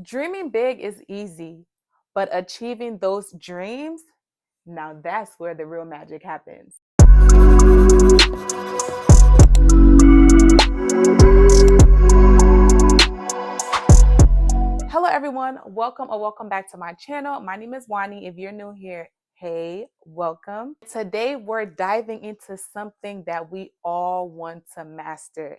Dreaming big is easy, but achieving those dreams, now that's where the real magic happens. Hello everyone, welcome or welcome back to my channel. My name is Wani. If you're new here, hey, welcome. Today we're diving into something that we all want to master,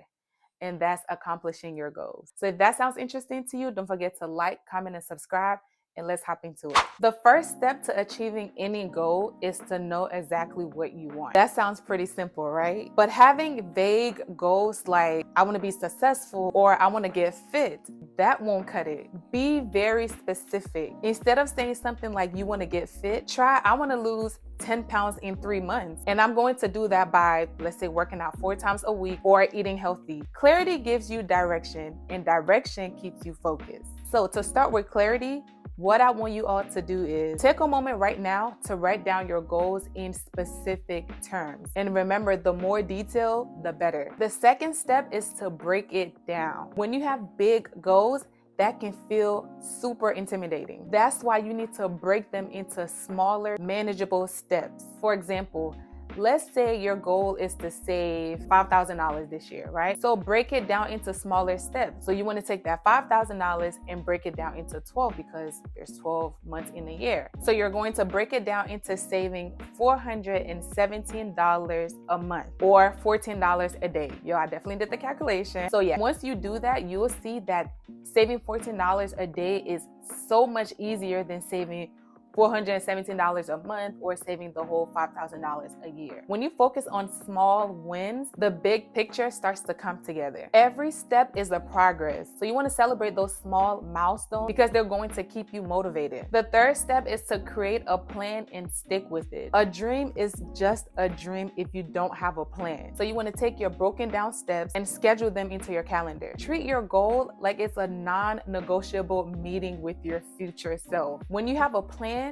and that's accomplishing your goals. So if that sounds interesting to you, don't forget to like, comment, and subscribe, and let's hop into it. The first step to achieving any goal is to know exactly what you want. That sounds pretty simple, right? But having vague goals like I want to be successful or I want to get fit, that won't cut it. Be very specific. Instead of saying something like you want to get fit, try I want to lose 10 pounds in 3 months. And I'm going to do that by, let's say, working out 4 times a week or eating healthy. Clarity gives you direction, and direction keeps you focused. So to start with clarity, what I want you all to do is take a moment right now to write down your goals in specific terms. And remember, the more detail, the better. The second step is to break it down. When you have big goals, that can feel super intimidating. That's why you need to break them into smaller, manageable steps. For example, let's say your goal is to save $5,000 this year, right? So break it down into smaller steps. So you want to take that $5,000 and break it down into 12 because there's 12 months in a year. So you're going to break it down into saving $417 a month or $14 a day. Yo, I definitely did the calculation. So yeah, once you do that, you will see that saving $14 a day is so much easier than saving $417 a month or saving the whole $5,000 a year. When you focus on small wins, the big picture starts to come together. Every step is a progress. So you want to celebrate those small milestones because they're going to keep you motivated. The third step is to create a plan and stick with it. A dream is just a dream if you don't have a plan. So you want to take your broken down steps and schedule them into your calendar. Treat your goal like it's a non-negotiable meeting with your future self. When you have a plan,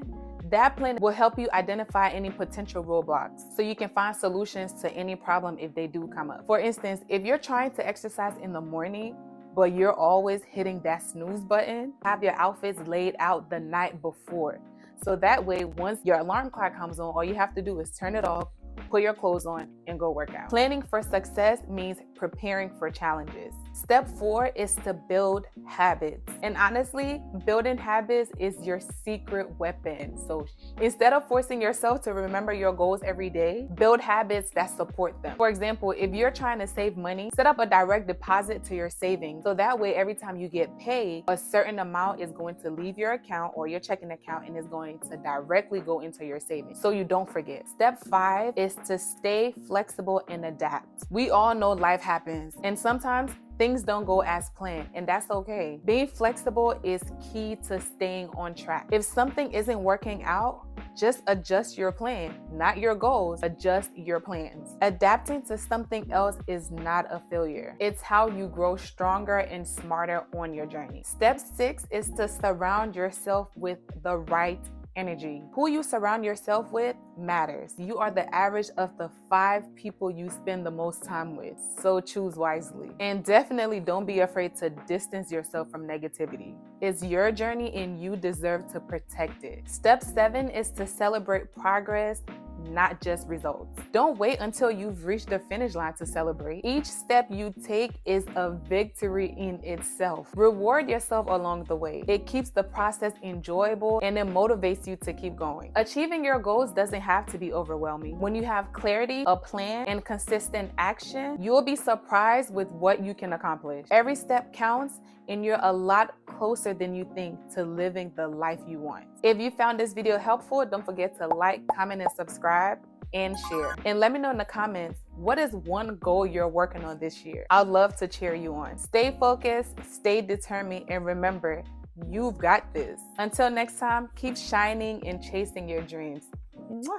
that plan will help you identify any potential roadblocks so you can find solutions to any problem if they do come up. For instance, if you're trying to exercise in the morning, but you're always hitting that snooze button, have your outfits laid out the night before. So that way, once your alarm clock comes on, all you have to do is turn it off, put your clothes on, and go work out. Planning for success means preparing for challenges. Step 4 is to build habits. And honestly, building habits is your secret weapon. So instead of forcing yourself to remember your goals every day, build habits that support them. For example, if you're trying to save money, set up a direct deposit to your savings. So that way, every time you get paid, a certain amount is going to leave your account or your checking account and is going to directly go into your savings so you don't forget. Step 5 is to stay flexible and adapt. We all know life happens, and sometimes things don't go as planned, and that's okay. Being flexible is key to staying on track. If something isn't working out, just adjust your plan, not your goals, adjust your plans. Adapting to something else is not a failure. It's how you grow stronger and smarter on your journey. Step 6 is to surround yourself with the right energy. Who you surround yourself with matters. You are the average of the 5 people you spend the most time with. So choose wisely. And definitely don't be afraid to distance yourself from negativity. It's your journey and you deserve to protect it. Step 7 is to celebrate progress, not just results. Don't wait until you've reached the finish line to celebrate. Each step you take is a victory in itself. Reward yourself along the way. It keeps the process enjoyable and it motivates you to keep going. Achieving your goals doesn't have to be overwhelming. When you have clarity, a plan, and consistent action, you'll be surprised with what you can accomplish. Every step counts, and you're a lot closer than you think to living the life you want. If you found this video helpful, don't forget to like, comment, and subscribe, and share. And let me know in the comments, what is one goal you're working on this year? I'd love to cheer you on. Stay focused, stay determined, and remember, you've got this. Until next time, keep shining and chasing your dreams. Mwah.